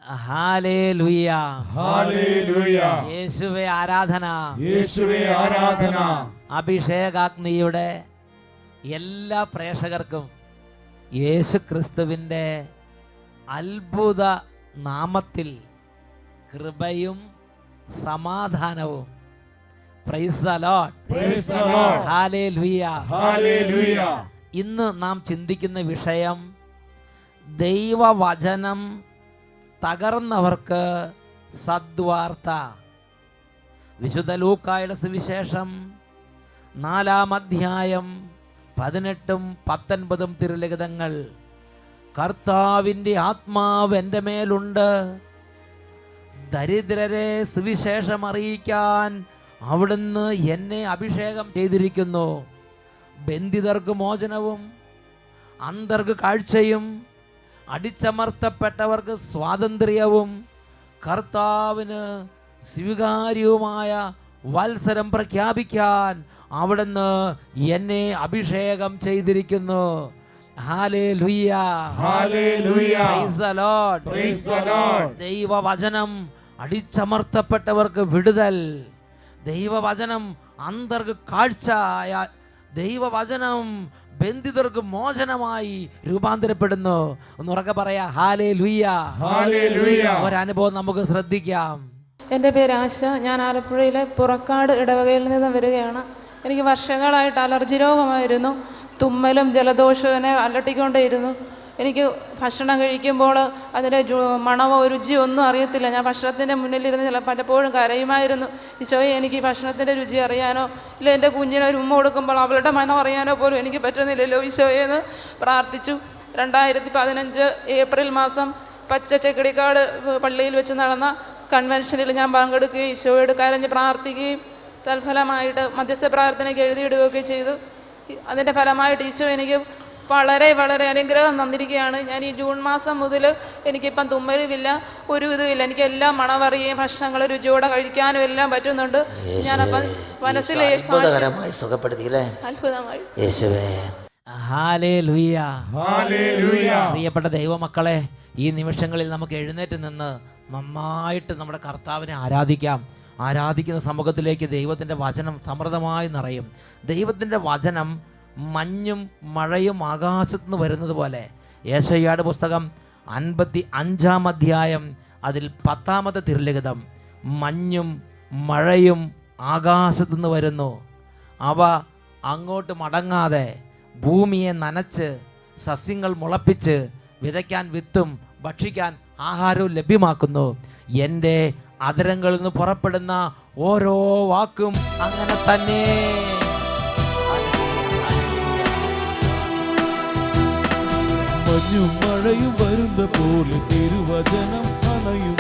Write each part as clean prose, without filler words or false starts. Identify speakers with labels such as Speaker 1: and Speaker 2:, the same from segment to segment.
Speaker 1: Hallelujah,
Speaker 2: ഹല്ലേലൂയ.
Speaker 1: യേശുവേ ആരാധന,
Speaker 2: യേശുവേ ആരാധന.
Speaker 1: അഭിഷേകാഗ്നിയുടെ എല്ലാ പ്രേക്ഷകർക്കും യേശു ക്രിസ്തുവിൻ്റെ അത്ഭുത നാമത്തിൽ കൃപയും സമാധാനവും. Praise the Lord,
Speaker 2: praise the Lord.
Speaker 1: Hallelujah,
Speaker 2: hallelujah.
Speaker 1: ഇന്ന് നാം ചിന്തിക്കുന്ന വിഷയം ദൈവവചനം തകർന്നവർക്ക് സദ്വാർത്ത. വിശുദ്ധ ലൂക്കായുടെ സുവിശേഷം 4-ാം അധ്യായം 18-19 തിരുലിഖിതങ്ങൾ. കർത്താവിൻ്റെ ആത്മാവ് എൻ്റെ മേലുണ്ട്, ദരിദ്രരെ സുവിശേഷം അറിയിക്കാൻ അവിടുന്ന് എന്നെ അഭിഷേകം ചെയ്തിരിക്കുന്നു. ബന്ധിതർക്ക് മോചനവും, അന്ധർക്ക് കാഴ്ചയും, അടിച്ചമർത്തപ്പെട്ടവർക്ക് സ്വാതന്ത്ര്യവും, കർത്താവിന് സ്വീകാര്യവുമായ വത്സരം പ്രഖ്യാപിക്കാൻ അവിടുന്ന് എന്നെ അഭിഷേകം ചെയ്തിരിക്കുന്നു. Hallelujah,
Speaker 2: hallelujah.
Speaker 1: Praise the Lord,
Speaker 2: praise the Lord.
Speaker 1: ദൈവവചനം അടിച്ചമർത്തപ്പെട്ടവർക്ക് വിടുതൽ, ദൈവവചനം അന്ധർക്ക് കാഴ്ച, ദൈവവചനം ബന്ധിതർക്ക് മോചനമായി രൂപാന്തരപ്പെടുന്നു. ഒന്ന് ഉറക്കെ പറയാ, ഹല്ലേലൂയ,
Speaker 2: ഹല്ലേലൂയ.
Speaker 1: ഒരനുഭവം നമുക്ക് ശ്രദ്ധിക്കാം.
Speaker 3: എൻ്റെ പേര് ആശ. ഞാൻ ആലപ്പുഴയിലെ പുറക്കാട് ഇടവകയിൽ നിന്ന് വരികയാണ്. എനിക്ക് വർഷങ്ങളായിട്ട് അലർജി രോഗമായിരുന്നു. തുമ്മലും ജലദോഷവും എന്നെ അലട്ടിക്കൊണ്ടേയിരുന്നു. എനിക്ക് ഭക്ഷണം കഴിക്കുമ്പോൾ അതിൻ്റെ മണമോ രുചിയോ ഒന്നും അറിയത്തില്ല. ഞാൻ ഭക്ഷണത്തിൻ്റെ മുന്നിലിരുന്ന് പലപ്പോഴും കരയുമായിരുന്നു. ഈശോയെ, എനിക്ക് ഭക്ഷണത്തിൻ്റെ രുചി അറിയാനോ ഇല്ല എൻ്റെ കുഞ്ഞിന് ഒരു ഉമ്മ കൊടുക്കുമ്പോൾ അവളുടെ മണം അറിയാനോ പോലും എനിക്ക് പറ്റുന്നില്ലല്ലോ ഈശോയെ എന്ന് പ്രാർത്ഥിച്ചു. 2015 ഏപ്രിൽ മാസം പച്ചച്ചക്കിടിക്കാട് പള്ളിയിൽ വെച്ച് നടന്ന കൺവെൻഷനിൽ ഞാൻ പങ്കെടുക്കുകയും ഈശോയോട് കരഞ്ഞ് പ്രാർത്ഥിക്കുകയും തൽഫലമായിട്ട് മധ്യസ്ഥ പ്രാർത്ഥനയ്ക്ക് എഴുതിയിടുകയൊക്കെ ചെയ്തു. അതിൻ്റെ ഫലമായിട്ട് ഈശോ എനിക്ക് വളരെ വളരെ അനുഗ്രഹം തന്നിരിക്കുകയാണ്. ഞാൻ ഈ ജൂൺ മാസം മുതൽ എനിക്കിപ്പം തുമ്മലുമില്ല, ഒരു ഇതുമില്ല. എനിക്ക് എല്ലാം മണമറിയുകയും ഭക്ഷണങ്ങൾ രുചിയോടെ കഴിക്കാനും എല്ലാം പറ്റുന്നുണ്ട്. ഞാനപ്പം മനസ്സിലെ അത്ഭുതമായി.
Speaker 1: Hallelujah,
Speaker 2: hallelujah.
Speaker 1: പ്രിയപ്പെട്ട ദൈവമക്കളെ, ഈ നിമിഷങ്ങളിൽ നമുക്ക് എഴുന്നേറ്റ് നിന്ന് നന്നായിട്ട് നമ്മുടെ കർത്താവിനെ ആരാധിക്കാം. ആരാധിക്കുന്ന സമൂഹത്തിലേക്ക് ദൈവത്തിൻ്റെ വചനം സമൃദ്ധമായി നിറയും. ദൈവത്തിൻ്റെ വചനം മഞ്ഞും മഴയും ആകാശത്ത് നിന്ന് വരുന്നത് പോലെ. യേശയ്യായുടെ പുസ്തകം 55-ാം അധ്യായം അതിൽ 10-ാമത്തെ തിരുലിഖിതം. മഞ്ഞും മഴയും ആകാശത്ത് നിന്ന് വരുന്നു, അവ അങ്ങോട്ട് മടങ്ങാതെ ഭൂമിയെ നനച്ച് സസ്യങ്ങൾ മുളപ്പിച്ച് വിതയ്ക്കാൻ വിത്തും ഭക്ഷിക്കാൻ ആഹാരവും ലഭ്യമാക്കുന്നു. എൻ്റെ അധരങ്ങളിൽ നിന്ന് പുറപ്പെടുന്ന ഓരോ വാക്കും അങ്ങനെ തന്നെ.
Speaker 4: മഞ്ഞും മഴയും വരുന്ന പോലെ തിരുവചനം അണയും.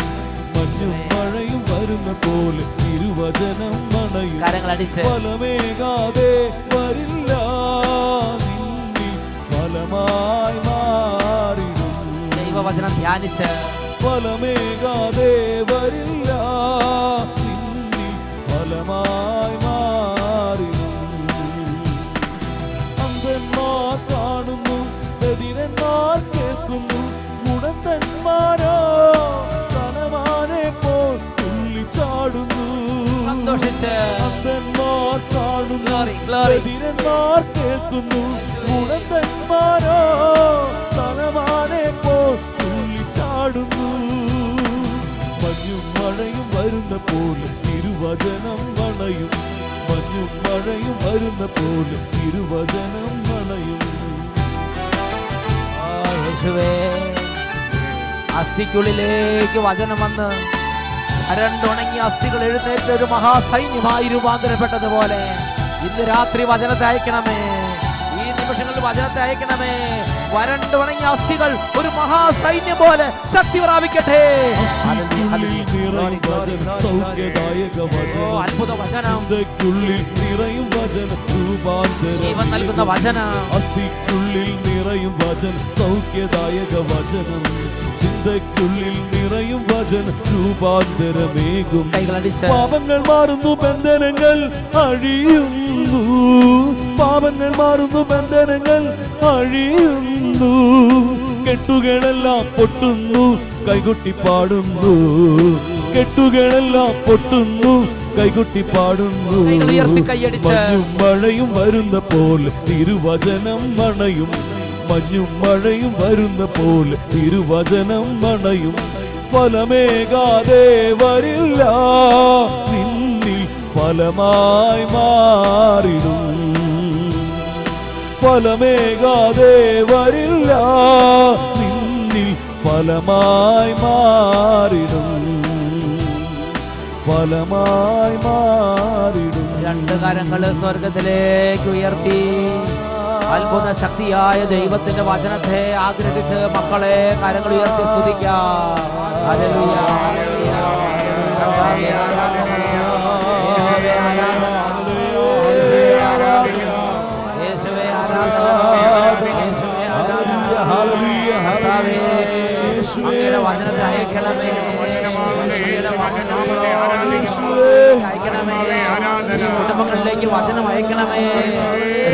Speaker 4: മഞ്ഞും മഴയും വരുന്ന പോലെ തിരുവചനം അണയും.
Speaker 1: കരങ്ങളടിച്ച്
Speaker 4: ഫലമേകാതെ വരില്ല, നിന്നിൽ ഫലമായി മാറിടും.
Speaker 1: ദൈവവചനം ധ്യാനിച്ച്
Speaker 4: ഫലമേകാതെ വരില്ല, നിന്നിൽ ഫലമായി മാറിടും. അന്ധന്മാർ കാണുന്നു, ബധിരന്മാർ കേൾക്കുന്നു, മുടന്തന്മാരോ കനമാനെ പോൽ തുള്ളിച്ചാടുന്നു.
Speaker 1: സന്തോഷിച്ച്
Speaker 4: അന്ധന്മാർ കാണുന്നു,
Speaker 1: Glory, glory.
Speaker 4: ബധിരന്മാർ കേൾക്കുന്നു, മുടന്തന്മാരോ കനമാനെ പോൽ തുള്ളിച്ചാടുന്നു. മഞ്ഞും മഴയും വരുന്ന പോലെ തിരുവചനം അണയും. മഞ്ഞും മഴയും വരുന്ന പോലെ തിരുവചനം അണയും.
Speaker 1: യേശുവേ, അസ്ഥിക്കുള്ളിലേക്ക് വചനം വന്ന് അരണ്ടുണങ്ങിയ അസ്ഥികൾ എഴുന്നേറ്റ് ഒരു മഹാസൈന്യമായി രൂപാന്തരപ്പെട്ടതുപോലെ ഇന്ന് രാത്രി വചനത്തെ അയക്കണമേ. ഈ നിമിഷങ്ങളിൽ വചനത്തെ അയക്കണമേ. വരണ്ടുണങ്ങിയ അസ്ഥികൾ ഒരു മഹാസൈന്യം പോലെ ശക്തി പ്രാപിക്കട്ടെ. അത്ഭുത വചനം,
Speaker 4: നിറയും വചനം രൂപാന്തരം.
Speaker 1: ജീവൻ നൽകുന്ന വചനം,
Speaker 4: അസ്ഥിക്കുള്ളിൽ നിറയും വചനം സൗഖ്യദായക വചനം. ചിന്തയ്ക്കുള്ളിൽ നിറയും വചനം രൂപാന്തരമേകും.
Speaker 1: കൈകളടിച്ച്
Speaker 4: പാപങ്ങൾ മാറുന്നു, ബന്ധനങ്ങൾ അഴിയുന്നു. പാപങ്ങൾ മാറുന്നു, ബന്ധനങ്ങൾ അഴിയുന്നു. കെട്ടുകളെല്ലാം പൊട്ടുന്നു, കൈകൊട്ടി പാടുന്നു. കെട്ടുകളെല്ലാം പൊട്ടുന്നു, കൈകൊട്ടി പാടുന്നു.
Speaker 1: കൈകൾ ഉയർത്തി കൈയടിച്ച്
Speaker 4: മഞ്ഞും മഴയും വരുന്ന പോലെ തിരുവചനം മണയും. മഞ്ഞും മഴയും വരുന്ന പോലെ തിരുവചനം മണയും. ഫലമേകാതെ വരില്ല, നിന്നിൽ ഫലമായി മാറിടും. ഫലമേകാതെ വരില്ല, നിന്നിൽ ഫലമായി മാറിടും. ഫലമായി മാറിടും.
Speaker 1: രണ്ട് കരങ്ങള് സ്വർഗത്തിലേക്ക് ഉയർത്തി അത്ഭുത ശക്തിയായ ദൈവത്തിന്റെ വചനത്തെ ആഗ്രഹിച്ച് മക്കളെ കരങ്ങൾ ഉയർത്തി സ്തുതിക്കാം. ഹല്ലേലൂയ, ഹല്ലേലൂയ, കർത്താവേ ആരാധന, യേശുവേ ആരാധന, യേശുവേ ആരാധന, യേശുവേ ആരാധന,
Speaker 4: ഹല്ലേലൂയ,
Speaker 1: കർത്താവേ
Speaker 4: യേശുവേ
Speaker 1: അങ്ങയുടെ വചനത്തെ അയക്കണമേ, അയക്കണമേ, കുടുംബങ്ങളിലേക്ക് വചനം അയക്കണമേ,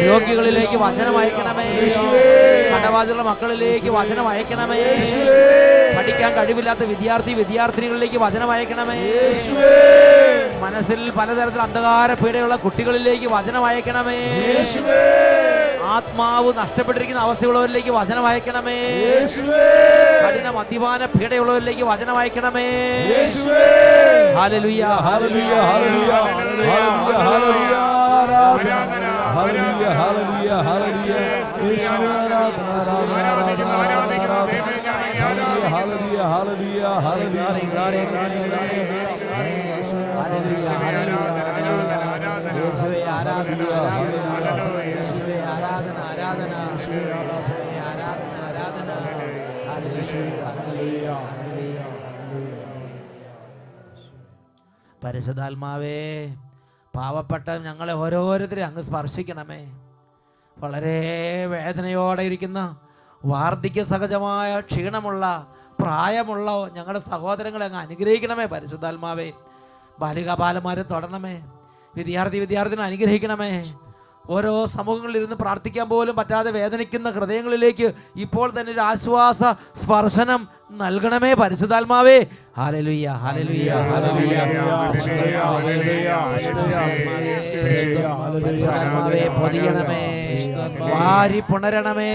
Speaker 1: രോഗികളിലേക്ക് വചനം അയക്കണമേ, കടബാധിതരുടെ മക്കളിലേക്ക് വചനം അയക്കണമേ, പഠിക്കാൻ കഴിവില്ലാത്ത വിദ്യാർത്ഥിനികളിലേക്ക് വചനം അയക്കണമേ, മനസ്സിൽ പലതരത്തിൽ അന്ധകാര പീഡയുള്ള കുട്ടികളിലേക്ക് വചനം അയക്കണമേ, ആത്മാവ് നഷ്ടപ്പെട്ടിരിക്കുന്ന അവസ്ഥയുള്ളവരിലേക്ക് വചനം അയക്കണമേ, കഠിന മദ്യപാന പീഡയുള്ളവരിലേക്ക് വചനം അയക്കണമേ. ഹല്ലേലൂയ, ഹല്ലേലൂയ, ഹല്ലേലൂയ, ഹല്ലേലൂയ,
Speaker 4: ഹല്ലേലൂയ, ഹല്ലേലൂയ, ഹല്ലേലൂയ, യേശുവേ ആരാധന, ആരാധന, ഹല്ലേലൂയ, ഹല്ലേലൂയ, ഹല്ലേലൂയ,
Speaker 1: യേശുവേ ആരാധന, യേശുവേ ആരാധന, ആരാധന, യേശുവേ ആരാധന, ആരാധന, ഹല്ലേലൂയ, ഹല്ലേലൂയ. പരിശുദ്ധാത്മാവേ, പാവപ്പെട്ട ഞങ്ങളെ ഓരോരുത്തരെയും അങ്ങ് സ്പർശിക്കണമേ. വളരെ വേദനയോടെ ഇരിക്കുന്ന, വാർദ്ധക്യ സഹജമായ ക്ഷീണമുള്ള, പ്രായമുള്ള ഞങ്ങളുടെ സഹോദരങ്ങളെ അങ്ങ് അനുഗ്രഹിക്കണമേ. പരിശുദ്ധാത്മാവേ, ബാലികാബാലന്മാരെ തൊടണമേ, വിദ്യാർത്ഥിനെ അനുഗ്രഹിക്കണമേ. ഓരോ സമൂഹങ്ങളിൽ ഇരുന്ന് പ്രാർത്ഥിക്കാൻ പോലും പറ്റാതെ വേദനിക്കുന്ന ഹൃദയങ്ങളിലേക്ക് ഇപ്പോൾ തന്നെ ഒരു ആശ്വാസ സ്പർശനം നൽകണമേ പരിശുദ്ധാത്മാവേ. ഹല്ലേലൂയ, ഹല്ലേലൂയ, ഹല്ലേലൂയ, പരിശുദ്ധാത്മാവേ പൊതിയണമേ, വാരി പുണരണമേ,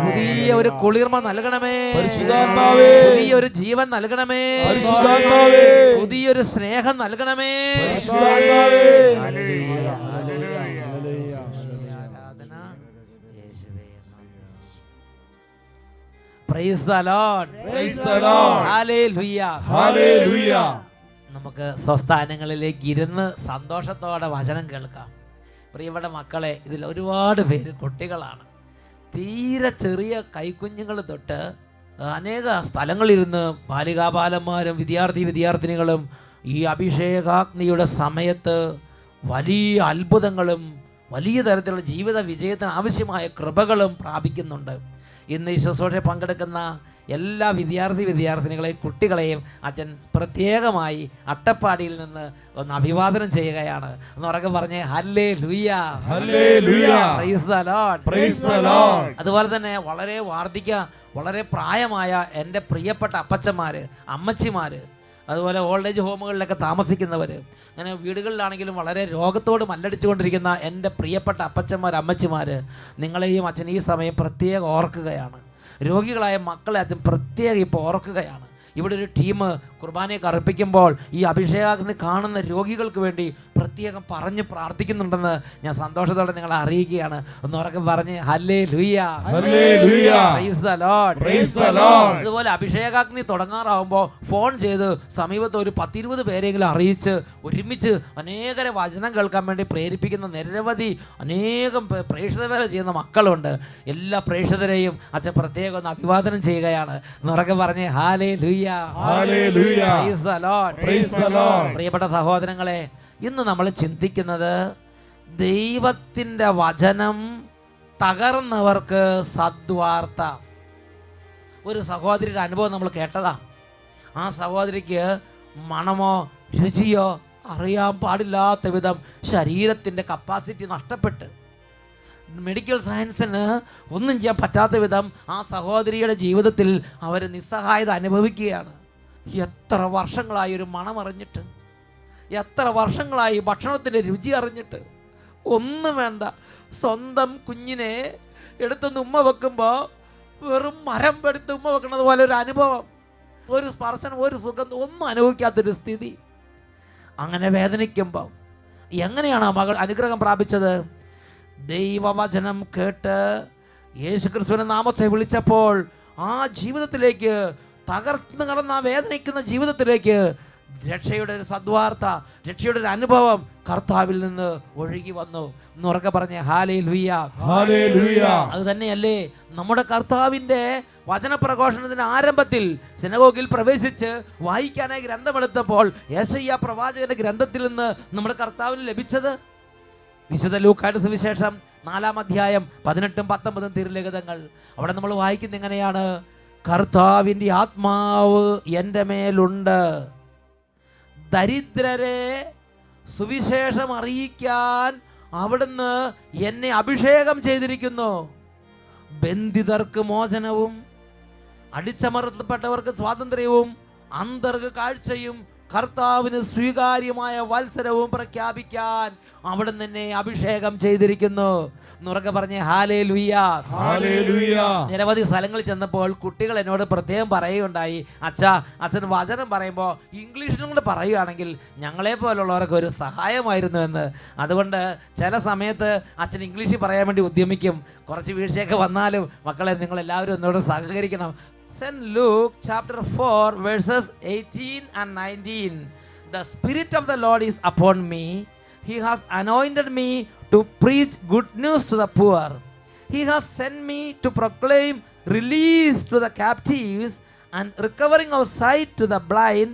Speaker 1: പുതിയ ഒരു കുളിർമ നൽകണമേ, പുതിയ ഒരു ജീവൻ നൽകണമേ, പുതിയൊരു സ്നേഹം നൽകണമേ. Praise the Lord.
Speaker 4: Praise the Lord.
Speaker 1: Hallelujah.
Speaker 4: Hallelujah.
Speaker 1: നമുക്ക് സ്വസ്ഥാനങ്ങളിലേക്ക് ഇരുന്ന് സന്തോഷത്തോടെ വചനം കേൾക്കാം. പ്രിയപ്പെട്ട മക്കളെ, ഇതിൽ ഒരുപാട് പേര് കുട്ടികളാണ്. തീരെ ചെറിയ കൈക്കുഞ്ഞുങ്ങൾ തൊട്ട് അനേക സ്ഥലങ്ങളിലിരുന്ന് ബാലികാബാലന്മാരും വിദ്യാർത്ഥിനികളും ഈ അഭിഷേകാഗ്നിയുടെ സമയത്ത് വലിയ അത്ഭുതങ്ങളും വലിയ തരത്തിലുള്ള ജീവിത വിജയത്തിന് ആവശ്യമായ കൃപകളും പ്രാപിക്കുന്നുണ്ട്. ഇന്ന് ഈ ശുശ്രൂഷയിൽ പങ്കെടുക്കുന്ന എല്ലാ വിദ്യാർത്ഥിനികളെയും കുട്ടികളെയും അച്ഛൻ പ്രത്യേകമായി അട്ടപ്പാടിയിൽ നിന്ന് ഒന്ന് അഭിവാദനം ചെയ്യുകയാണ്. എന്ന് ഉറക്കെ പറഞ്ഞേ, hallelujah,
Speaker 4: hallelujah,
Speaker 1: praise the Lord,
Speaker 4: praise the Lord.
Speaker 1: അതുപോലെ തന്നെ വളരെ പ്രായമായ എൻ്റെ പ്രിയപ്പെട്ട അപ്പച്ചന്മാർ, അമ്മച്ചിമാർ, അതുപോലെ ഓൾഡ് ഏജ് ഹോമുകളിലൊക്കെ താമസിക്കുന്നവർ, അങ്ങനെ വീടുകളിലാണെങ്കിലും വളരെ രോഗത്തോട് മല്ലടിച്ചുകൊണ്ടിരിക്കുന്ന എൻ്റെ പ്രിയപ്പെട്ട അപ്പച്ചന്മാർ, അമ്മച്ചിമാർ, നിങ്ങളെയും അച്ഛൻ ഈ സമയം പ്രത്യേകം ഓർക്കുകയാണ്. രോഗികളായ മക്കളെ അച്ഛൻ പ്രത്യേകം ഇപ്പോൾ ഓർക്കുകയാണ്. ഇവിടെ ഒരു ടീം കുർബാനയൊക്കെ അർപ്പിക്കുമ്പോൾ ഈ അഭിഷേകാഗ്നി കാണുന്ന രോഗികൾക്ക് വേണ്ടി പ്രത്യേകം പറഞ്ഞ് പ്രാർത്ഥിക്കുന്നുണ്ടെന്ന് ഞാൻ സന്തോഷത്തോടെ നിങ്ങളെ അറിയിക്കുകയാണ്. ഒന്ന് ഉറക്കെ പറഞ്ഞ് hallelujah,
Speaker 4: hallelujah,
Speaker 1: praise the Lord,
Speaker 4: praise the Lord.
Speaker 1: അതുപോലെ അഭിഷേകാഗ്നി തുടങ്ങാറാവുമ്പോൾ ഫോൺ ചെയ്ത് സമീപത്ത് ഒരു 10-20 പേരെങ്കിലും അറിയിച്ച് ഒരുമിച്ച് അനേകരെ വചനം കേൾക്കാൻ വേണ്ടി പ്രേരിപ്പിക്കുന്ന നിരവധി അനേകം പ്രേക്ഷിതരെ ചെയ്യുന്ന മക്കളുണ്ട്. എല്ലാ പ്രേക്ഷിതരെയും അച്ഛൻ പ്രത്യേകം ഒന്ന് അഭിവാദനം ചെയ്യുകയാണ്. എന്നുറക്കെ പറഞ്ഞ് hallelujah,
Speaker 4: hallelujah,
Speaker 1: praise the Lord,
Speaker 4: praise the Lord.
Speaker 1: പ്രിയപ്പെട്ട സഹോദരങ്ങളെ, ഇന്ന് നമ്മൾ ചിന്തിക്കുന്നത് ദൈവത്തിൻ്റെ വചനം തകർന്നവർക്ക് സദ്വാർത്ത. ഒരു സഹോദരിയുടെ അനുഭവം നമ്മൾ കേട്ടതാ. ആ സഹോദരിക്ക് മണമോ രുചിയോ അറിയാൻ പാടില്ലാത്ത വിധം ശരീരത്തിൻ്റെ കപ്പാസിറ്റി നഷ്ടപ്പെട്ട് മെഡിക്കൽ സയൻസിന് ഒന്നും ചെയ്യാൻ പറ്റാത്ത വിധം ആ സഹോദരിയുടെ ജീവിതത്തിൽ അവർ നിസ്സഹായത അനുഭവിക്കുകയാണ്. എത്ര വർഷങ്ങളായി ഒരു മണം അറിഞ്ഞിട്ട്, എത്ര വർഷങ്ങളായി ഭക്ഷണത്തിൻ്റെ രുചി അറിഞ്ഞിട്ട്. ഒന്നും വേണ്ട, സ്വന്തം കുഞ്ഞിനെ എടുത്തൊന്ന് ഉമ്മ വെക്കുമ്പോൾ വെറും മരം എടുത്ത് ഉമ്മ വെക്കുന്നത് പോലെ ഒരു അനുഭവം, ഒരു സ്പർശനം, ഒരു സുഗന്ധം ഒന്നും അനുഭവിക്കാത്തൊരു സ്ഥിതി. അങ്ങനെ വേദനിക്കുമ്പോൾ എങ്ങനെയാണ് ആ മകൾ അനുഗ്രഹം പ്രാപിച്ചത്? ദൈവവചനം കേട്ട് യേശുക്രിസ്തുവിന്റെ നാമത്തെ വിളിച്ചപ്പോൾ ആ ജീവിതത്തിലേക്ക്, തകർന്നു കടന്ന ആ വേദനിക്കുന്ന ജീവിതത്തിലേക്ക് രക്ഷയുടെ ഒരു സദ്വാർത്ത, രക്ഷയുടെ ഒരു അനുഭവം കർത്താവിൽ നിന്ന് ഒഴുകി വന്നു. എന്നുറക്കെ പറഞ്ഞേ ഹല്ലേലൂയ,
Speaker 2: ഹല്ലേലൂയ.
Speaker 1: അത് തന്നെയല്ലേ നമ്മുടെ കർത്താവിൻ്റെ വചനപ്രഘോഷണത്തിന്റെ ആരംഭത്തിൽ സിനഗോഗിൽ പ്രവേശിച്ച് വായിക്കാനായി ഗ്രന്ഥമെടുത്തപ്പോൾ യെശയ്യാ പ്രവാചകന്റെ ഗ്രന്ഥത്തിൽ നിന്ന് നമ്മുടെ കർത്താവിന് ലഭിച്ചത് വിശുദ്ധ ലൂക്കായുടെ സുവിശേഷം 4-ാം അധ്യായം 18-19 തിരുലിഖിതങ്ങൾ. അവിടെ നമ്മൾ വായിക്കുന്നത് എങ്ങനെയാണ്? കർത്താവിൻ്റെ ആത്മാവ് എൻ്റെ മേലുണ്ട്, ദരിദ്രരെ സുവിശേഷം അറിയിക്കാൻ അവിടുന്ന് എന്നെ അഭിഷേകം ചെയ്തിരിക്കുന്നു, ബന്ധിതർക്ക് മോചനവും അടിച്ചമർത്തപ്പെട്ടവർക്ക് സ്വാതന്ത്ര്യവും അന്തർക്ക് കാഴ്ചയും കർത്താവിന് സ്വീകാര്യമായ വത്സരവും പ്രഖ്യാപിക്കാൻ അവിടുന്ന് എന്നെ അഭിഷേകം ചെയ്തിരിക്കുന്നു. എന്നുറക്കെ പറഞ്ഞേ ഹല്ലേലൂയ,
Speaker 2: ഹല്ലേലൂയ.
Speaker 1: നിരവധി സ്ഥലങ്ങളിൽ ചെന്നപ്പോൾ കുട്ടികൾ എന്നോട് പ്രത്യേകം പറയുകയുണ്ടായി, അച്ഛൻ വചനം പറയുമ്പോൾ ഇംഗ്ലീഷിലും കൂടെ പറയുകയാണെങ്കിൽ ഞങ്ങളെ പോലുള്ളവർക്ക് ഒരു സഹായമായിരുന്നു എന്ന്. അതുകൊണ്ട് ചില സമയത്ത് അച്ഛൻ ഇംഗ്ലീഷിൽ പറയാൻ വേണ്ടി ഉദ്യമിക്കും. കുറച്ച് വീഴ്ചയൊക്കെ വന്നാലും മക്കളെ നിങ്ങളെല്ലാവരും എന്നോട് സഹകരിക്കണം. St. Luke chapter 4 verses 18 and 19. The Spirit of the Lord is upon me. He has anointed me to preach good news to the poor. He has sent me to proclaim release to the captives and recovering of sight to the blind,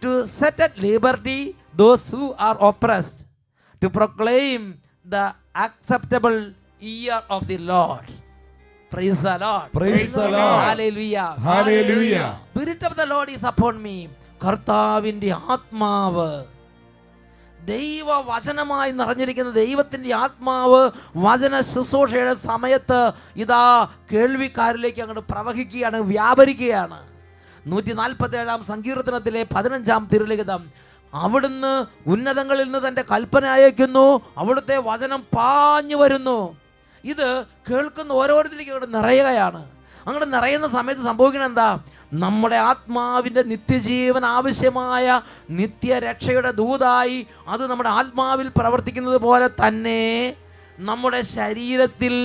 Speaker 1: to set at liberty those who are oppressed, to proclaim the acceptable year of the Lord. Praise the Lord.
Speaker 2: Praise the Lord.
Speaker 1: Hallelujah.
Speaker 2: Hallelujah.
Speaker 1: Spirit of the Lord is upon me. കർത്താവിൻ്റെ ആത്മാവ്, ദൈവവചനമായി നിറഞ്ഞിരിക്കുന്ന ദൈവത്തിൻ്റെ ആത്മാവ് വചന ശുശ്രൂഷയുടെ സമയത്ത് ഇതാ കേൾവിക്കാരിലേക്ക് അങ്ങോട്ട് പ്രവഹിക്കുകയാണ്, വ്യാപരിക്കുകയാണ്. 147-ാം സങ്കീർത്തനത്തിലെ 15-ാം തിരുലിഖിതം. അവിടുന്ന് ഉന്നതങ്ങളിൽ നിന്ന് തൻ്റെ കൽപ്പന അയക്കുന്നു, അവിടുത്തെ വചനം പാഞ്ഞു വരുന്നു. ഇത് കേൾക്കുന്ന ഓരോരുത്തരിക്കും അങ്ങോട്ട് നിറയുകയാണ്. അങ്ങോട്ട് നിറയുന്ന സമയത്ത് സംഭവിക്കുന്നത് എന്താ? നമ്മുടെ ആത്മാവിൻ്റെ നിത്യജീവൻ ആവശ്യമായ നിത്യരക്ഷയുടെ ദൂതായി അത് നമ്മുടെ ആത്മാവിൽ പ്രവർത്തിക്കുന്നത് പോലെ തന്നെ നമ്മുടെ ശരീരത്തിൽ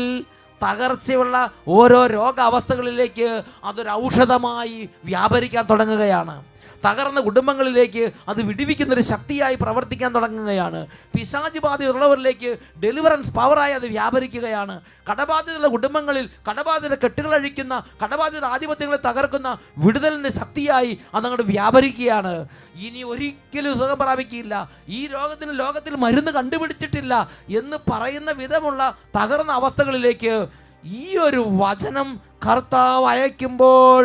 Speaker 1: തകർച്ചയുള്ള ഓരോ രോഗാവസ്ഥകളിലേക്ക് അതൊരു ഔഷധമായി വ്യാപരിക്കാൻ തുടങ്ങുകയാണ്. തകർന്ന കുടുംബങ്ങളിലേക്ക് അത് വിടുവിക്കുന്നൊരു ശക്തിയായി പ്രവർത്തിക്കാൻ തുടങ്ങുകയാണ്. പിശാച് ബാധയുള്ളവരിലേക്ക് ഡെലിവറൻസ് പവറായി അത് വ്യാപരിക്കുകയാണ്. കടബാധിതരുടെ കുടുംബങ്ങളിൽ കടബാധിത കെട്ടുകളഴിക്കുന്ന, കടബാധിത ആധിപത്യങ്ങളെ തകർക്കുന്ന വിടുതലിൻ്റെ ശക്തിയായി അതങ്ങോട്ട് വ്യാപരിക്കുകയാണ്. ഇനി ഒരിക്കലും സുഖം പ്രാപിക്കില്ല, ഈ രോഗത്തിന് ലോകത്തിൽ മരുന്ന് കണ്ടുപിടിച്ചിട്ടില്ല എന്ന് പറയുന്ന വിധമുള്ള തകർന്ന അവസ്ഥകളിലേക്ക് ഈ ഒരു വചനം കർത്താവ് അയക്കുമ്പോൾ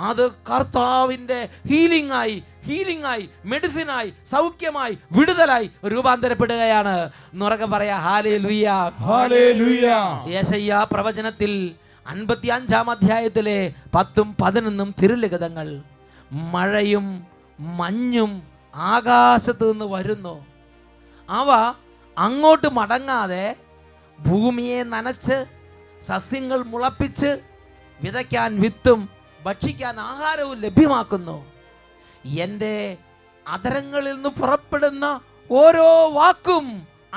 Speaker 1: അത് കർത്താവിൻ്റെ ഹീലിംഗായി മെഡിസിനായി സൗഖ്യമായി വിടുതലായി രൂപാന്തരപ്പെടുകയാണ്. എന്നുറക്കെ പറയാ ഹല്ലേലൂയ,
Speaker 2: ഹല്ലേലൂയ.
Speaker 1: യെശയ്യാ പ്രവചനത്തിൽ 55-ാം അധ്യായത്തിലെ 10-11 തിരുലിഖിതങ്ങൾ. മഴയും മഞ്ഞും ആകാശത്ത് നിന്ന് വരുന്നു, അവ അങ്ങോട്ട് മടങ്ങാതെ ഭൂമിയെ നനച്ച് സസ്യങ്ങൾ മുളപ്പിച്ച് വിതയ്ക്കാൻ വിത്തും ഭക്ഷിക്കാൻ ആഹാരവും ലഭ്യമാക്കുന്നു. എൻ്റെ അധരങ്ങളിൽ നിന്ന് പുറപ്പെടുന്ന ഓരോ വാക്കും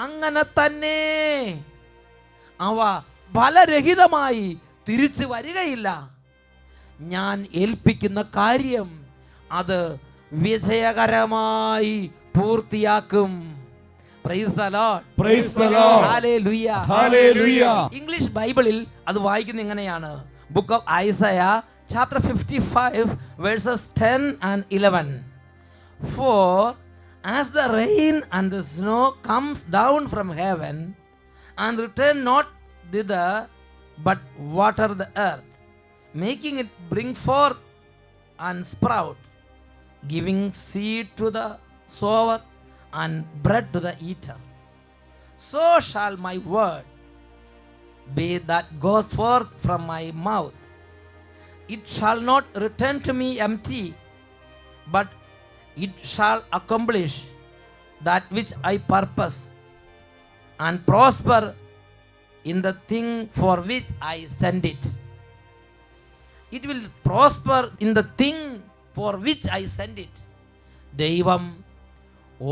Speaker 1: അങ്ങനെ തന്നെ, അവ ഫലരഹിതമായി തിരിച്ചു വരികയില്ല. ഞാൻ ഏൽപ്പിക്കുന്ന കാര്യം അത് വിജയകരമായി പൂർത്തിയാക്കും. Praise the Lord.
Speaker 2: Praise the Lord.
Speaker 1: Hallelujah.
Speaker 2: Hallelujah.
Speaker 1: English ബൈബിളിൽ അത് വായിക്കുന്നത് ഇങ്ങനെയാണ്. Book of Isaiah chapter 55 verses 10 and 11. For as the rain and the snow comes down from heaven and return not thither but water the earth, making it bring forth and sprout, giving seed to the sower and bread to the eater, so shall my word be that goes forth from my mouth. It shall not return to me empty, but it shall accomplish that which I purpose, and prosper in the thing for which I send it. It will prosper in the thing for which I send it. ദൈവം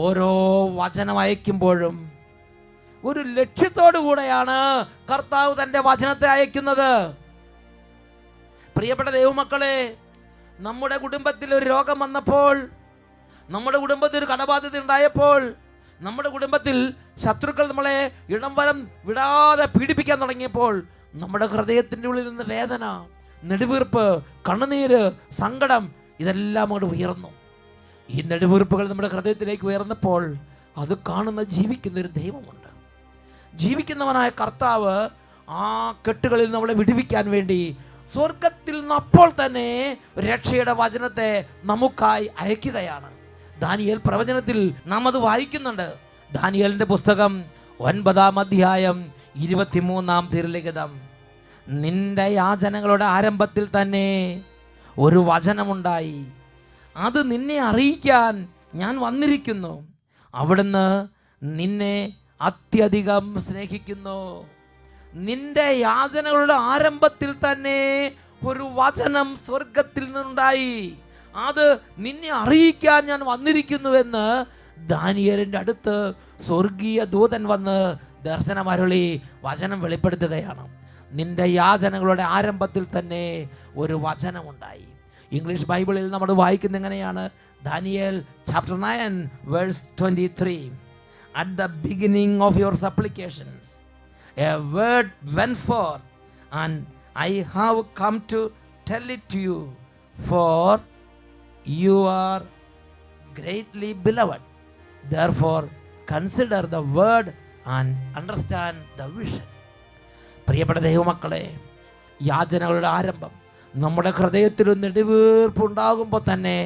Speaker 1: ഓരോ വചനം അയക്കുമ്പോഴും ഒരു ലക്ഷ്യത്തോടു കൂടെയാണ് കർത്താവ് തൻ്റെ വചനത്തെ അയക്കുന്നത്. പ്രിയപ്പെട്ട ദൈവമക്കളെ, നമ്മുടെ കുടുംബത്തിൽ ഒരു രോഗം വന്നപ്പോൾ, നമ്മുടെ കുടുംബത്തിൽ ഒരു കടബാധ്യത ഉണ്ടായപ്പോൾ, നമ്മുടെ കുടുംബത്തിൽ ശത്രുക്കൾ നമ്മളെ ഇടം വലം വിടാതെ പീഡിപ്പിക്കാൻ തുടങ്ങിയപ്പോൾ നമ്മുടെ ഹൃദയത്തിൻ്റെ ഉള്ളിൽ നിന്ന് വേദന, നെടുവീർപ്പ്, കണ്ണുനീര്, സങ്കടം ഇതെല്ലാം അങ്ങോട്ട് ഉയർന്നു. ഈ നെടുവീർപ്പുകൾ നമ്മുടെ ഹൃദയത്തിലേക്ക് ഉയർന്നപ്പോൾ അത് കാണുന്ന ജീവിക്കുന്നൊരു ദൈവമുണ്ട്. ജീവിക്കുന്നവനായ കർത്താവ് ആ കെട്ടുകളിൽ നമ്മളെ വിടുവിക്കാൻ വേണ്ടി സ്വർഗത്തിൽ നിന്ന് അപ്പോൾ തന്നെ രക്ഷയുടെ വചനത്തെ നമുക്കായി അയക്കുകയാണ്. ദാനിയേൽ പ്രവചനത്തിൽ നാം അത് വായിക്കുന്നുണ്ട്. ദാനിയേലിന്റെ പുസ്തകം 9-ാം അധ്യായം 23-ാം തിരുലിഖിതം. നിന്റെ യാചനകളുടെ ആരംഭത്തിൽ തന്നെ ഒരു വചനമുണ്ടായി, അത് നിന്നെ അറിയിക്കാൻ ഞാൻ വന്നിരിക്കുന്നു. അവിടുന്ന് നിന്നെ അത്യധികം സ്നേഹിക്കുന്നു. നിന്റെ യാചനകളുടെ ആരംഭത്തിൽ തന്നെ ഒരു വചനം സ്വർഗത്തിൽ നിന്നുണ്ടായി, അത് നിന്നെ അറിയിക്കാൻ ഞാൻ വന്നിരിക്കുന്നുവെന്ന് ദാനിയേലിൻ്റെ അടുത്ത് സ്വർഗീയ ദൂതൻ വന്ന് ദർശനമരുളി വചനം വെളിപ്പെടുത്തുകയാണ്. നിന്റെ യാചനകളുടെ ആരംഭത്തിൽ തന്നെ ഒരു വചനമുണ്ടായി. ഇംഗ്ലീഷ് ബൈബിളിൽ നമ്മൾ വായിക്കുന്നത് എങ്ങനെയാണ്? Daniel chapter 9 verse 23. At the beginning of your supplications a word went forth, and I have come to tell it to you, for you are greatly beloved. Therefore consider the word and understand the vision. പ്രിയപ്പെട്ട ദൈവമക്കളെ, യാചനകളുടെ ആരംഭം നമ്മുടെ ഹൃദയത്തിൽ നെടുവീർപ്പുണ്ടാകുമ്പോൾ തന്നെ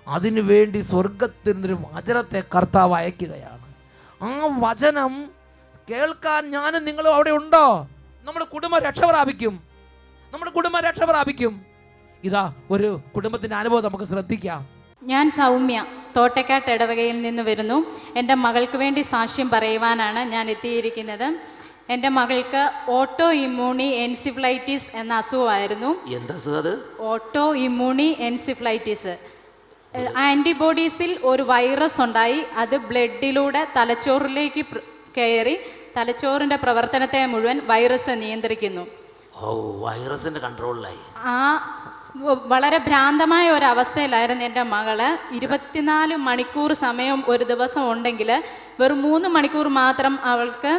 Speaker 1: അതിനു വേണ്ടി സ്വർഗത്തിൽ നിന്നൊരു വചനത്തെ കർത്താവ് അയക്കുകയാണ്. ആ വചനം കേൾക്കാൻ ഞാനും നിങ്ങളും അവിടെ ഉണ്ടോ? നമ്മുടെ കുടുംബം രക്ഷ പ്രാപിക്കും. നമ്മുടെ കുടുംബം രക്ഷ പ്രാപിക്കും. ഇതാ ഒരു കുടുംബത്തിൻ്റെ അനുഭവം നമുക്ക് ശ്രദ്ധിക്കാം.
Speaker 5: ഞാൻ സൗമ്യ തോട്ടക്കാട്ട് ഇടവകയിൽ നിന്ന് വരുന്നു. എൻ്റെ മകൾക്ക് വേണ്ടി സാക്ഷ്യം പറയുവാനാണ് ഞാൻ എത്തിയിരിക്കുന്നത്. എൻ്റെ മകൾക്ക് ഓട്ടോ ഇമ്മ്യൂണി എൻസിഫ്ലൈറ്റിസ് എന്ന അസുഖമായിരുന്നു. ഓട്ടോ ഇമ്മ്യൂണി എൻസിഫ്ലൈറ്റിസ്, ആൻറ്റിബോഡീസിൽ ഒരു വൈറസ് ഉണ്ടായി. അത് ബ്ലഡിലൂടെ തലച്ചോറിലേക്ക് കയറി തലച്ചോറിൻ്റെ പ്രവർത്തനത്തെ മുഴുവൻ വൈറസ് നിയന്ത്രിക്കുന്നു.
Speaker 1: വൈറസിന്റെ കൺട്രോളിലായി.
Speaker 5: ആ വളരെ ഭ്രാന്തമായ ഒരു അവസ്ഥയിലായിരുന്നു എൻ്റെ മകള്. 24 മണിക്കൂർ സമയം ഒരു ദിവസം ഉണ്ടെങ്കിൽ വെറും 3 മണിക്കൂർ മാത്രം അവൾക്ക്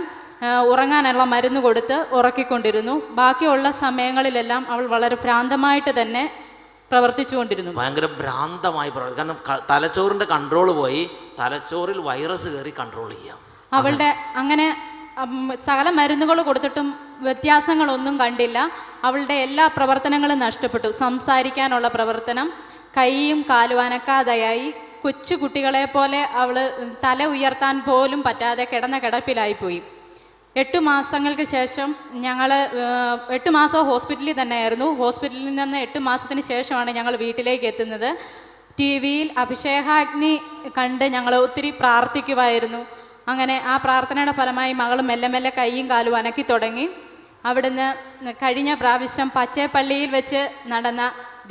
Speaker 5: ഉറങ്ങാനുള്ള മരുന്ന് കൊടുത്ത് ഉറക്കിക്കൊണ്ടിരുന്നു. ബാക്കിയുള്ള സമയങ്ങളിലെല്ലാം അവൾ വളരെ ഭ്രാന്തമായിട്ട് തന്നെ പ്രവർത്തിച്ചുകൊണ്ടിരുന്നു.
Speaker 1: ഭയങ്കര ഭ്രാന്തമായി കാരണം തലച്ചോറിന്റെ കൺട്രോൾ പോയി, തലച്ചോറിൽ വൈറസ് കയറി കൺട്രോൾ ചെയ്യാം.
Speaker 5: അവളുടെ അങ്ങനെ സകല മരുന്നുകൾ കൊടുത്തിട്ടും വ്യത്യാസങ്ങളൊന്നും കണ്ടില്ല. അവളുടെ എല്ലാ പ്രവർത്തനങ്ങളും നഷ്ടപ്പെട്ടു. സംസാരിക്കാനുള്ള പ്രവർത്തനം, കൈയും കാലും അനക്കാതെയായി. കൊച്ചു കുട്ടികളെ പോലെ അവൾ തല ഉയർത്താൻ പോലും പറ്റാതെ കിടന്ന കിടപ്പിലായിപ്പോയി. 8 മാസങ്ങൾക്ക് ശേഷം ഞങ്ങൾ 8 മാസം ഹോസ്പിറ്റലിൽ തന്നെയായിരുന്നു. ഹോസ്പിറ്റലിൽ നിന്ന് 8 മാസത്തിന് ശേഷമാണ് ഞങ്ങൾ വീട്ടിലേക്ക് എത്തുന്നത്. TV-യിൽ അഭിഷേകാഗ്നി കണ്ട് ഞങ്ങൾ ഒത്തിരി പ്രാർത്ഥിക്കുമായിരുന്നു. അങ്ങനെ ആ പ്രാർത്ഥനയുടെ ഫലമായി മകൾ മെല്ലെ മെല്ലെ കൈയും കാലും അനക്കി തുടങ്ങി. അവിടുന്ന് കഴിഞ്ഞ പ്രാവശ്യം പച്ചേപ്പള്ളിയിൽ വെച്ച് നടന്ന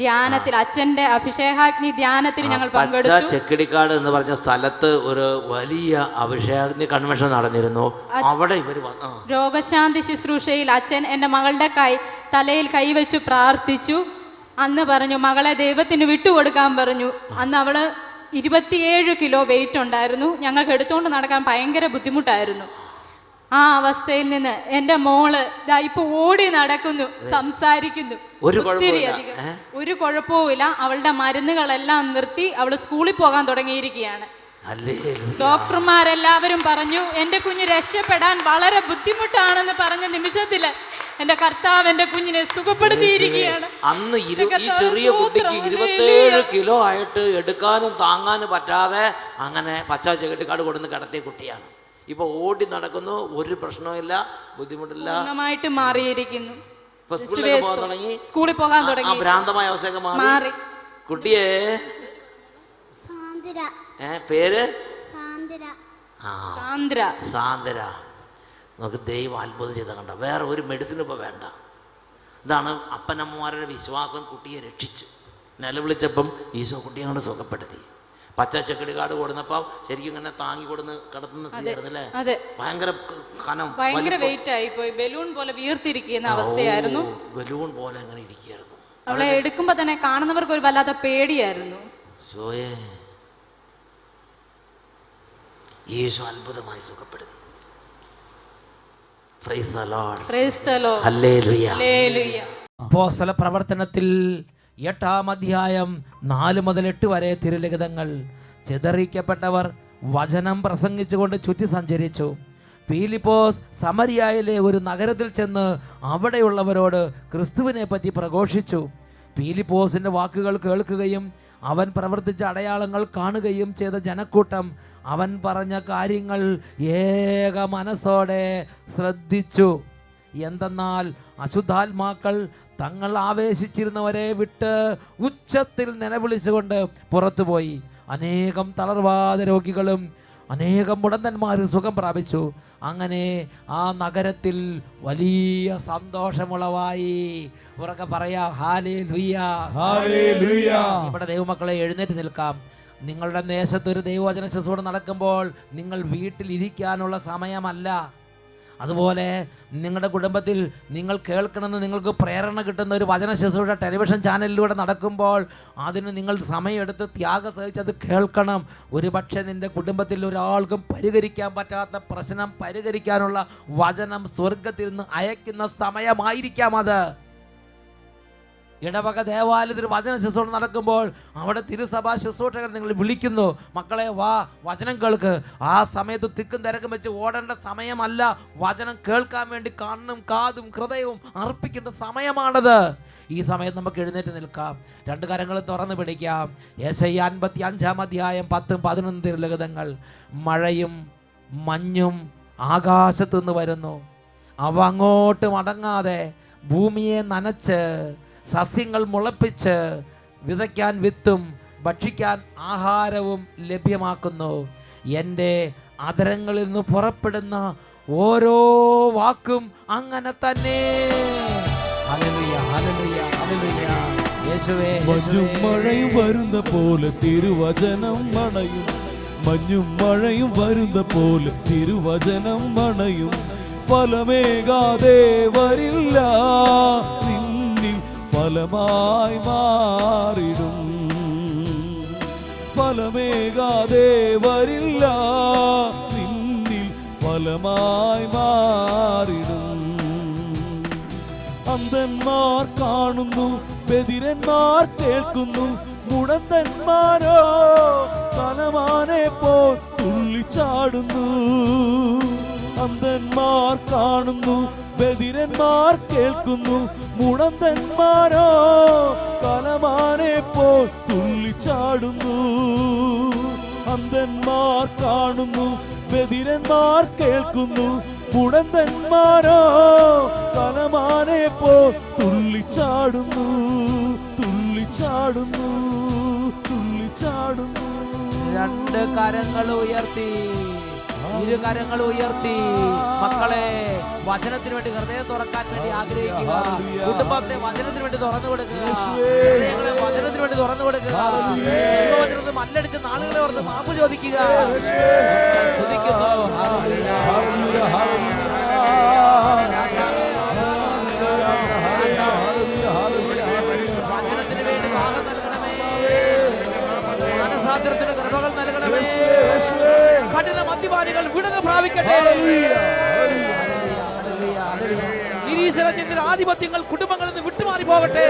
Speaker 5: ധ്യാനത്തിൽ, അച്ഛൻ്റെ അഭിഷേകാഗ്നി ധ്യാനത്തിൽ ഞങ്ങൾ പങ്കെടുത്തു.
Speaker 1: ചെക്കിടിക്കാട് എന്ന് പറഞ്ഞ സ്ഥലത്ത് ഒരു വലിയ അഭിഷേകാഗ്നി കൺവെൻഷൻ നടന്നിരുന്നു. അവിടെ ഇവർ
Speaker 5: രോഗശാന്തി ശുശ്രൂഷയിൽ അച്ഛൻ എൻ്റെ മകളുടെ തലയിൽ കൈവച്ച് പ്രാർത്ഥിച്ചു. അന്ന് പറഞ്ഞു മകളെ ദൈവത്തിന് വിട്ടുകൊടുക്കാൻ പറഞ്ഞു. അന്ന് അവള് 27 കിലോ വെയിറ്റ് ഉണ്ടായിരുന്നു. ഞങ്ങൾക്ക് എടുത്തുകൊണ്ട് നടക്കാൻ ഭയങ്കര ബുദ്ധിമുട്ടായിരുന്നു. ആ അവസ്ഥയിൽ നിന്ന് എൻ്റെ മോള് ഇപ്പോൾ ഓടി നടക്കുന്നു, സംസാരിക്കുന്നു. ഒത്തിരി അധികം ഒരു കുഴപ്പവുമില്ല. അവളുടെ മരുന്നുകളെല്ലാം നിർത്തി അവൾ സ്കൂളിൽ പോകാൻ തുടങ്ങിയിരിക്കുകയാണ്. ഡോക്ടർമാരെല്ലാവരും പറഞ്ഞു എൻ്റെ കുഞ്ഞ് രക്ഷപ്പെടാൻ വളരെ ബുദ്ധിമുട്ടാണെന്ന് പറഞ്ഞ നിമിഷത്തിൽ എൻ്റെ കർത്താവ് എൻ്റെ കുഞ്ഞിനെ സുഖപ്പെടുത്തിയിരിക്കുകയാണ്.
Speaker 1: അന്ന് ഈ ചെറിയ കുട്ടിക്ക് 27 കിലോ ആയിട്ട് എടുക്കാനും താങ്ങാനും പറ്റാതെ അങ്ങനെ പച്ച ചെകിട്ടിക്കാട് കൊടുന്ന് കിടത്തിയ കുട്ടിയാണ്. ഇപ്പൊ ഓടി നടക്കുന്നു, ഒരു പ്രശ്നവുമില്ല, ബുദ്ധിമുട്ടില്ല,
Speaker 5: പൂർണ്ണമായിട്ട് മാറിയിരിക്കുന്നു.
Speaker 1: ഇപ്പൊ സ്കൂളിലേക്ക് പോകാൻ തുടങ്ങി,
Speaker 5: സ്കൂളിൽ പോകാൻ തുടങ്ങി,
Speaker 1: ഭ്രാന്തമായ അവസ്ഥയൊക്കെ മാറി. കുട്ടിയെ പേര് സാന്ദ്ര. നമുക്ക് ദൈവം അത്ഭുതം ചെയ്ത കണ്ട, വേറെ ഒരു മെഡിസിനും ഇപ്പൊ വേണ്ട. ഇതാണ് അപ്പനമ്മമാരുടെ വിശ്വാസം. കുട്ടിയെ രക്ഷിച്ചു. നിലവിളിച്ചപ്പം ഈശോ കുട്ടിയെ കൊണ്ട് സുഖപ്പെടുത്തി. പച്ച ചെക്കടി കാട് കൊടുന്നപ്പം ശരിക്കും ഇങ്ങനെ താങ്ങി കൊടുന്ന് കിടത്തുന്ന സ്ഥിതിയായിരുന്നല്ലേ? ഭയങ്കര കനം,
Speaker 5: ഭയങ്കര വെയിറ്റ് ആയി പോയി. ബലൂൺ പോലെ വീർത്തിരിക്കുന്ന അവസ്ഥയായിരുന്നു.
Speaker 1: ബലൂൺ പോലെ അങ്ങനെ ഇരിക്കുകയായിരുന്നു.
Speaker 5: അവളെ എടുക്കുമ്പോ തന്നെ കാണുന്നവർക്ക് ഒരു വല്ലാത്ത പേടിയായിരുന്നു.
Speaker 1: യേശു അത്ഭുതമായി സുഖപ്പെടുത്തി. അപ്പോസ്തല പ്രവർത്തനത്തിൽ 8-ാം അധ്യായം 4 മുതൽ 8 വരെ തിരുലിഖിതങ്ങൾ. ചിതറിക്കപ്പെട്ടവർ വചനം പ്രസംഗിച്ചുകൊണ്ട് ചുറ്റി സഞ്ചരിച്ചു. ഫിലിപ്പോസ് സമരിയായിലെ ഒരു നഗരത്തിൽ ചെന്ന് അവിടെയുള്ളവരോട് ക്രിസ്തുവിനെ പറ്റി പ്രഘോഷിച്ചു. ഫിലിപ്പോസിന്റെ വാക്കുകൾ കേൾക്കുകയും അവൻ പ്രവർത്തിച്ച അടയാളങ്ങൾ കാണുകയും ചെയ്ത ജനക്കൂട്ടം അവൻ പറഞ്ഞ കാര്യങ്ങൾ ഏക മനസ്സോടെ ശ്രദ്ധിച്ചു. എന്തെന്നാൽ അശുദ്ധാത്മാക്കൾ തങ്ങൾ ആവേശിച്ചിരുന്നവരെ വിട്ട് ഉച്ചത്തിൽ നിലവിളിച്ചുകൊണ്ട് പുറത്തുപോയി. അനേകം തളർവാദ രോഗികളും അനേകം മുടന്തന്മാരും സുഖം പ്രാപിച്ചു. അങ്ങനെ ആ നഗരത്തിൽ വലിയ സന്തോഷമുളവായി. ഉറക്കെ പറയാ ഹല്ലേലൂയ,
Speaker 2: ഹല്ലേലൂയ.
Speaker 1: ഇവിടെ ദൈവമക്കളെ എഴുന്നേറ്റ് നിൽക്കാം. നിങ്ങളുടെ ദേശത്തൊരു ദൈവവചന ശുശ്രൂഷ നടക്കുമ്പോൾ നിങ്ങൾ വീട്ടിലിരിക്കാനുള്ള സമയമല്ല. അതുപോലെ നിങ്ങളുടെ കുടുംബത്തിൽ നിങ്ങൾ കേൾക്കണമെന്ന് നിങ്ങൾക്ക് പ്രേരണ കിട്ടുന്ന ഒരു വചന ശുശ്രൂഷ ടെലിവിഷൻ ചാനലിലൂടെ നടക്കുമ്പോൾ അതിന് നിങ്ങൾ സമയമെടുത്ത് ത്യാഗം സഹിച്ച് അത് കേൾക്കണം. ഒരുപക്ഷെ നിൻ്റെ കുടുംബത്തിൽ ഒരാൾക്കും പരിഹരിക്കാൻ പറ്റാത്ത പ്രശ്നം പരിഹരിക്കാനുള്ള വചനം സ്വർഗത്തിൽ നിന്ന് അയക്കുന്ന സമയമായിരിക്കാം അത്. ഇടവക ദേവാലയത്തിൽ വചന ശുശ്രൂഷ നടക്കുമ്പോൾ അവിടെ തിരുസഭാ ശുശ്രൂഷകർ നിങ്ങൾ വിളിക്കുന്നു, മക്കളെ വാ വചനം കേൾക്ക്. ആ സമയത്ത് തിക്കും തിരക്കും വെച്ച് ഓടേണ്ട സമയമല്ല. വചനം കേൾക്കാൻ വേണ്ടി കണ്ണും കാതും ഹൃദയവും അർപ്പിക്കേണ്ട സമയമാണത്. ഈ സമയത്ത് നമുക്ക് എഴുന്നേറ്റ് നിൽക്കാം, 2 കരങ്ങളും തുറന്നു പിടിക്കാം. യെശയ്യാ 55-ാം അധ്യായം 10-11 തിരുലിഖിതങ്ങൾ. മഴയും മഞ്ഞും ആകാശത്തുനിന്ന് വരുന്നു, അവ അങ്ങോട്ട് മടങ്ങാതെ ഭൂമിയെ നനച്ച് സസ്യങ്ങൾ മുളപ്പിച്ച് വിതയ്ക്കാൻ വിത്തും ഭക്ഷിക്കാൻ ആഹാരവും ലഭ്യമാക്കുന്നു. എൻ്റെ അധരങ്ങളിൽ നിന്ന് പുറപ്പെടുന്ന ഓരോ വാക്കും അങ്ങനെ തന്നെ. ഹല്ലേലൂയ, ഹല്ലേലൂയ, ഹല്ലേലൂയ. യേശുവേ,
Speaker 4: മഞ്ഞും മഴയും വരുന്ന പോലെ തിരുവചനം മണയും. മഞ്ഞും മഴയും വരുന്ന പോലെ തിരുവചനം മണയും. ഫലമേകാതെ വരില്ല, ഫലമായി മാറിടും. ഫലമേകാതെ വരില്ല, നിന്നിൽ ഫലമായി മാറിടും. അന്ധന്മാർ കാണുന്നു, ബധിരന്മാർ കേൾക്കുന്നു, മുടന്തന്മാരോ കലമാനെ പോൽ തുള്ളിച്ചാടുന്നു. അന്ധന്മാർ കാണുന്നു, ബധിരന്മാർ കേൾക്കുന്നു, മുടന്തന്മാരോ കലമാനെ പോൽ തുള്ളിച്ചാടുന്നു. അന്ധന്മാർ കാണുന്നു, ബധിരന്മാർ കേൾക്കുന്നു, മുടന്തന്മാരോ കലമാനെ പോൽ തുള്ളിച്ചാടുന്നു, തുള്ളിച്ചാടുന്നു, തുള്ളിച്ചാടുന്നു.
Speaker 1: 2 കരങ്ങൾ ഉയർത്തി, 2 കരങ്ങൾ ഉയർത്തി. മക്കളെ വചനത്തിന് വേണ്ടി ഹൃദയം തുറക്കാൻ വേണ്ടി ആഗ്രഹിക്കുക. കുടുംബത്തെ വചനത്തിന് വേണ്ടി തുറന്നു കൊടുക്കുക. ഹൃദയങ്ങളെ വചനത്തിന് വേണ്ടി തുറന്നു കൊടുക്കുക. ദൈവവചനത്തിൽ മല്ലടിച്ച് നാളുകളെ ഓർത്ത് മാപ്പ് ചോദിക്കുക. സ്തുതിക്കുന്നു. വചനത്തിന് വേണ്ടി ഭാഗം നൽകണമേ. മനസാന്തരത്തിന് കൃപകൾ നൽകണമേ. കഠിന മദ്യപാനികൾ വിടുതൽ പ്രാപിക്കട്ടെ. നിരീശ്വരത്തിന്റെ ആധിപത്യങ്ങൾ കുടുംബങ്ങളിൽ നിന്ന് വിട്ടുമാറി പോകട്ടെ.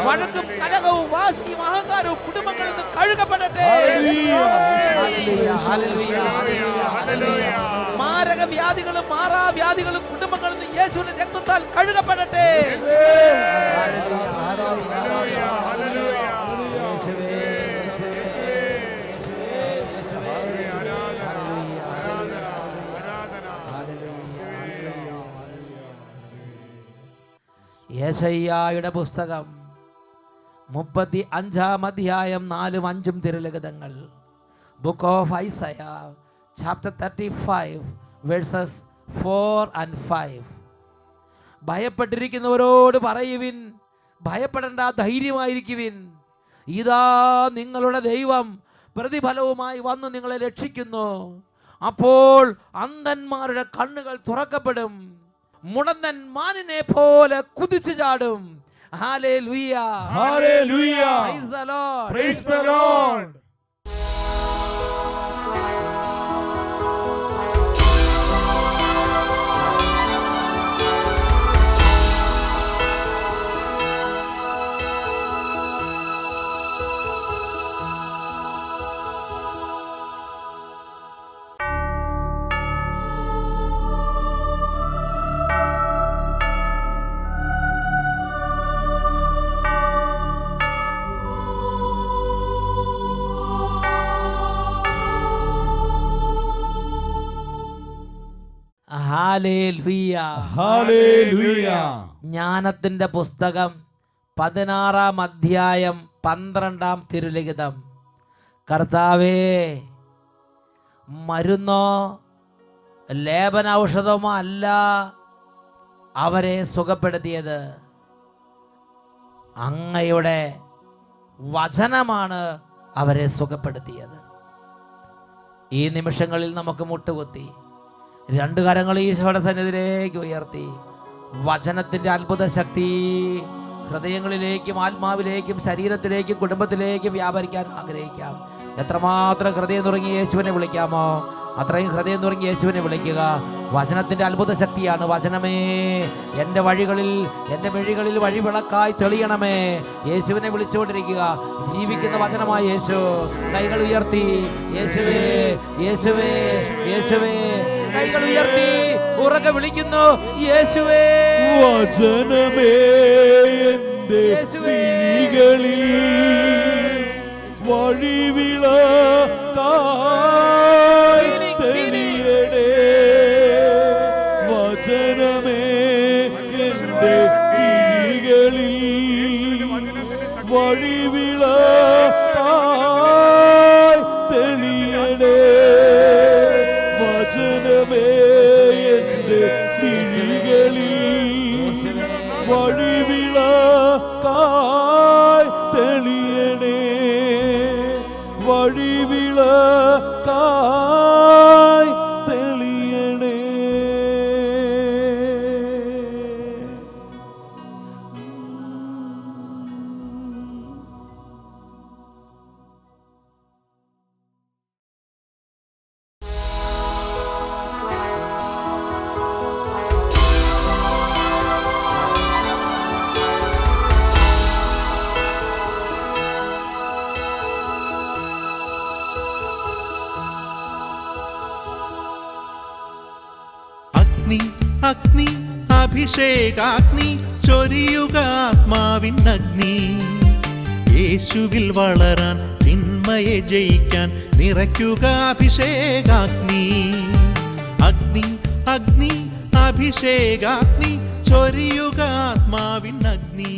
Speaker 1: വഴക്കും കലഹവും വാശിയും അഹങ്കാരവും കുടുംബങ്ങളിൽ നിന്ന് കഴുകപ്പെടട്ടെ. മാരക വ്യാധികളും മാറാവ്യാധികളും കുടുംബങ്ങളിൽ നിന്ന് യേശുവിന്റെ രക്തത്താൽ കഴുകപ്പെടട്ടെ. യെശയ്യായുടെ പുസ്തകം 35-ാം അധ്യായം 4-5 തിരുലിഖിതങ്ങൾ. Book of Isaiah chapter 35 verses 4 and 5. ഭയപ്പെട്ടിരിക്കുന്നവരോട് പറയുവിൻ, ഭയപ്പെടേണ്ട, ധൈര്യമായിരിക്കുവിൻ. ഇതാ നിങ്ങളുടെ ദൈവം പ്രതിഫലവുമായി വന്ന് നിങ്ങളെ രക്ഷിക്കുന്നു. അപ്പോൾ അന്ധന്മാരുടെ കണ്ണുകൾ തുറക്കപ്പെടും, മുടന്തൻ മാനിനെ പോലെ കുതിച്ചു ചാടും. Hallelujah,
Speaker 2: hallelujah.
Speaker 1: Praise the Lord,
Speaker 2: Praise the Lord.
Speaker 1: Hallelujah,
Speaker 2: hallelujah.
Speaker 1: ജ്ഞാനത്തിന്റെ പുസ്തകം 16-ാം അധ്യായം 12-ാം തിരുലിഖിതം. കർത്താവേ, മരുന്നോ ലേപന ഔഷധമോ അല്ല അവരെ സുഖപ്പെടുത്തിയത്, അങ്ങയുടെ വചനമാണ് അവരെ സുഖപ്പെടുത്തിയത്. ഈ നിമിഷങ്ങളിൽ നമുക്ക് മുട്ടുകുത്തി 2 കരങ്ങൾ ഈശോയുടെ സന്നിധിയിലേക്ക് ഉയർത്തി വചനത്തിൻ്റെ അത്ഭുത ശക്തി ഹൃദയങ്ങളിലേക്കും ആത്മാവിലേക്കും ശരീരത്തിലേക്കും കുടുംബത്തിലേക്കും വ്യാപരിക്കാൻ ആഗ്രഹിക്കാം. എത്രമാത്രം ഹൃദയം നുറങ്ങി യേശുവിനെ വിളിക്കാമോ അത്രയും ഹൃദയം നുറങ്ങി യേശുവിനെ വിളിക്കുക. വചനത്തിൻ്റെ അത്ഭുത ശക്തിയാണ്. വചനമേ, എൻ്റെ വഴികളിൽ, എൻ്റെ മിഴികളിൽ വഴിവിളക്കായി തെളിയണമേ. യേശുവിനെ വിളിച്ചുകൊണ്ടിരിക്കുക. ജീവിക്കുന്ന വചനമായ യേശു. കൈകൾ ഉയർത്തി യേശുവേ, യേശുവേ, യേശുവേ. കൈകൾ ഉയർത്തി ഉറക്കെ വിളിക്കുന്നു, യേശുവേ.
Speaker 4: വചനമേ എൻ്റെ മിഴികളിൽ വഴിവിളക്കായി തെളിയണേ. വചനമേ എൻ്റെ മിഴികളിൽ വഴിവിളക്കായി തെളിയണേ. വചനമേ എൻ്റെ മിഴികളിൽ വഴിവിളക്കായി തെളിയണേ. വഴിവിളക്കായി തെളിയണേ.
Speaker 6: അഗ്നി അഗ്നി അഭിഷേകാഗ്നി ചൊരിയുക ആത്മാവിനഗ്നി. യേശുവിൽ വളരാൻ തിന്മയെ ജയിക്കാൻ നിറയ്ക്കുക അഭിഷേകാഗ്നി. അഗ്നി അഗ്നി അഭിഷേകാഗ്നി ചൊരിയുക ആത്മാവിനഗ്നി.